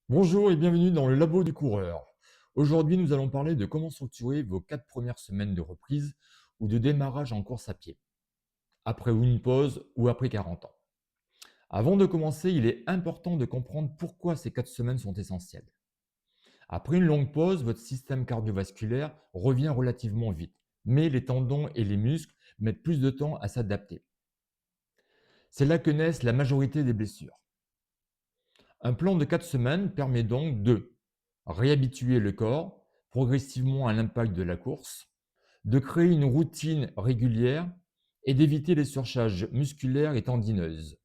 Bonjour et bienvenue dans le labo du coureur. Aujourd'hui, nous allons parler de comment structurer vos 4 premières semaines de reprise ou de démarrage en course à pied, après une pause ou après 40 ans. Avant de commencer, il est important de comprendre pourquoi ces 4 semaines sont essentielles. Après une longue pause, votre système cardiovasculaire revient relativement vite, mais les tendons et les muscles mettent plus de temps à s'adapter. C'est là que naissent la majorité des blessures. Un plan de 4 semaines permet donc de réhabituer le corps progressivement à l'impact de la course, de créer une routine régulière et d'éviter les surcharges musculaires et tendineuses.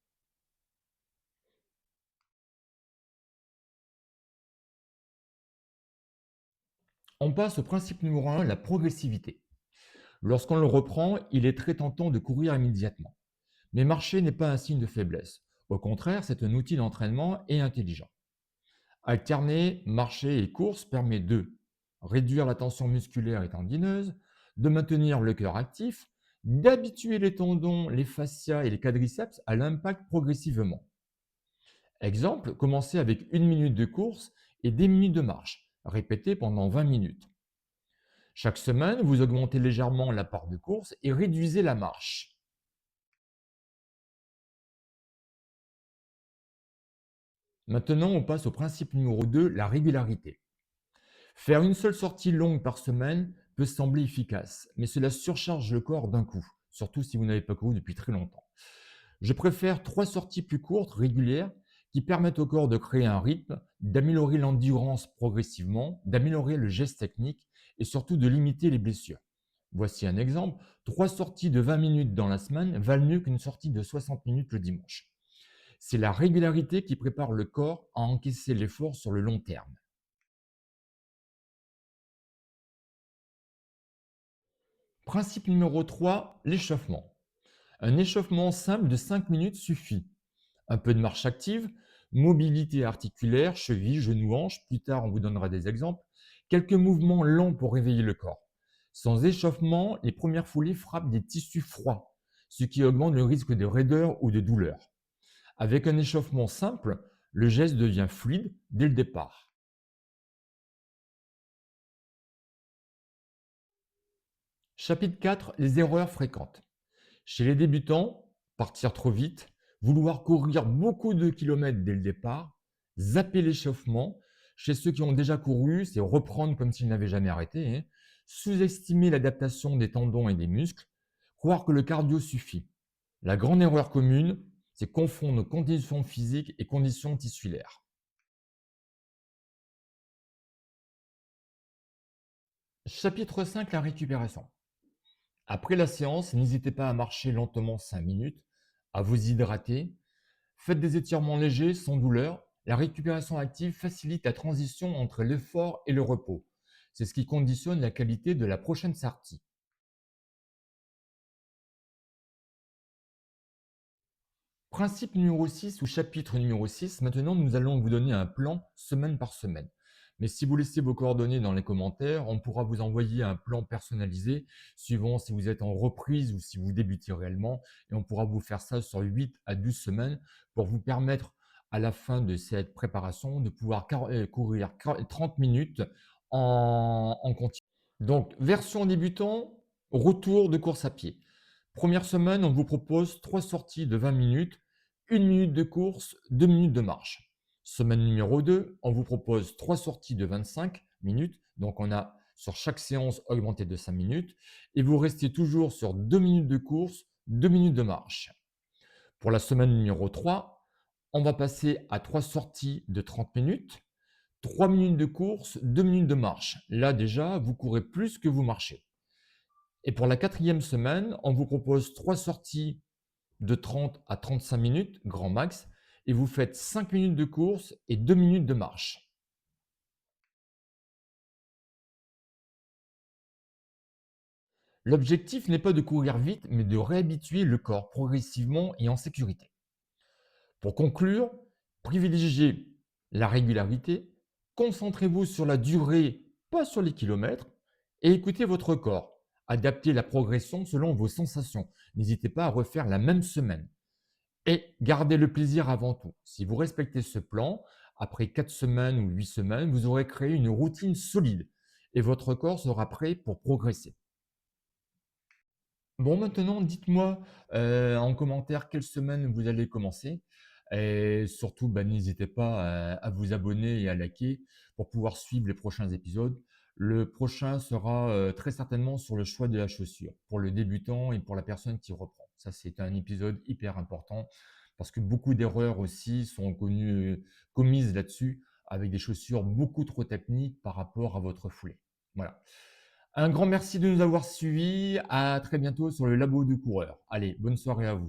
On passe au principe numéro 1, la progressivité. Lorsqu'on le reprend, il est très tentant de courir immédiatement. Mais marcher n'est pas un signe de faiblesse. Au contraire, c'est un outil d'entraînement et intelligent. Alterner marcher et course permet de réduire la tension musculaire et tendineuse, de maintenir le cœur actif, d'habituer les tendons, les fascias et les quadriceps à l'impact progressivement. Exemple, commencez avec 1 minute de course et 10 minutes de marche, répétez pendant 20 minutes. Chaque semaine, vous augmentez légèrement la part de course et réduisez la marche. Maintenant, on passe au principe numéro 2, la régularité. Faire une seule sortie longue par semaine peut sembler efficace, mais cela surcharge le corps d'un coup, surtout si vous n'avez pas couru depuis très longtemps. Je préfère 3 sorties plus courtes, régulières, qui permettent au corps de créer un rythme, d'améliorer l'endurance progressivement, d'améliorer le geste technique et surtout de limiter les blessures. Voici un exemple. 3 sorties de 20 minutes dans la semaine valent mieux qu'une sortie de 60 minutes le dimanche. C'est la régularité qui prépare le corps à encaisser l'effort sur le long terme. Principe numéro 3, l'échauffement. Un échauffement simple de 5 minutes suffit. Un peu de marche active, mobilité articulaire, cheville, genou, hanche, plus tard on vous donnera des exemples, quelques mouvements lents pour réveiller le corps. Sans échauffement, les premières foulées frappent des tissus froids, ce qui augmente le risque de raideur ou de douleur. Avec un échauffement simple, le geste devient fluide dès le départ. Chapitre 4, les erreurs fréquentes. Chez les débutants, partir trop vite, vouloir courir beaucoup de kilomètres dès le départ, zapper l'échauffement. Chez ceux qui ont déjà couru, c'est reprendre comme s'ils n'avaient jamais arrêté, hein. Sous-estimer l'adaptation des tendons et des muscles, croire que le cardio suffit. La grande erreur commune, c'est confondre conditions physiques et conditions tissulaires. Chapitre 5, la récupération. Après la séance, n'hésitez pas à marcher lentement 5 minutes, à vous hydrater. Faites des étirements légers, sans douleur. La récupération active facilite la transition entre l'effort et le repos. C'est ce qui conditionne la qualité de la prochaine sortie. Principe numéro 6 ou chapitre numéro 6. Maintenant, nous allons vous donner un plan semaine par semaine. Mais si vous laissez vos coordonnées dans les commentaires, on pourra vous envoyer un plan personnalisé suivant si vous êtes en reprise ou si vous débutez réellement. Et on pourra vous faire ça sur 8 à 12 semaines pour vous permettre à la fin de cette préparation de pouvoir courir 30 minutes en continu. Donc, version débutant, retour de course à pied. Première semaine, on vous propose 3 sorties de 20 minutes, 1 minute de course, 2 minutes de marche. Semaine numéro 2, on vous propose 3 sorties de 25 minutes. Donc, on a sur chaque séance augmenté de 5 minutes. Et vous restez toujours sur 2 minutes de course, 2 minutes de marche. Pour la semaine numéro 3, on va passer à 3 sorties de 30 minutes, 3 minutes de course, 2 minutes de marche. Là, déjà, vous courez plus que vous marchez. Et pour la quatrième semaine, on vous propose 3 sorties de 30 à 35 minutes, grand max, et vous faites 5 minutes de course et 2 minutes de marche. L'objectif n'est pas de courir vite, mais de réhabituer le corps progressivement et en sécurité. Pour conclure, privilégiez la régularité, concentrez-vous sur la durée, pas sur les kilomètres, et écoutez votre corps. Adaptez la progression selon vos sensations. N'hésitez pas à refaire la même semaine. Et gardez le plaisir avant tout. Si vous respectez ce plan, Après 4 semaines ou 8 semaines, vous aurez créé une routine solide et votre corps sera prêt pour progresser. Bon, maintenant, dites-moi, en commentaire quelle semaine vous allez commencer et surtout, bah, n'hésitez pas à vous abonner et à liker pour pouvoir suivre les prochains épisodes. Le prochain sera, très certainement sur le choix de la chaussure, pour le débutant et pour la personne qui reprend. Ça, c'est un épisode hyper important parce que beaucoup d'erreurs aussi sont commises là-dessus avec des chaussures beaucoup trop techniques par rapport à votre foulée. Voilà. Un grand merci de nous avoir suivis. À très bientôt sur le Labo du coureur. Allez, bonne soirée à vous.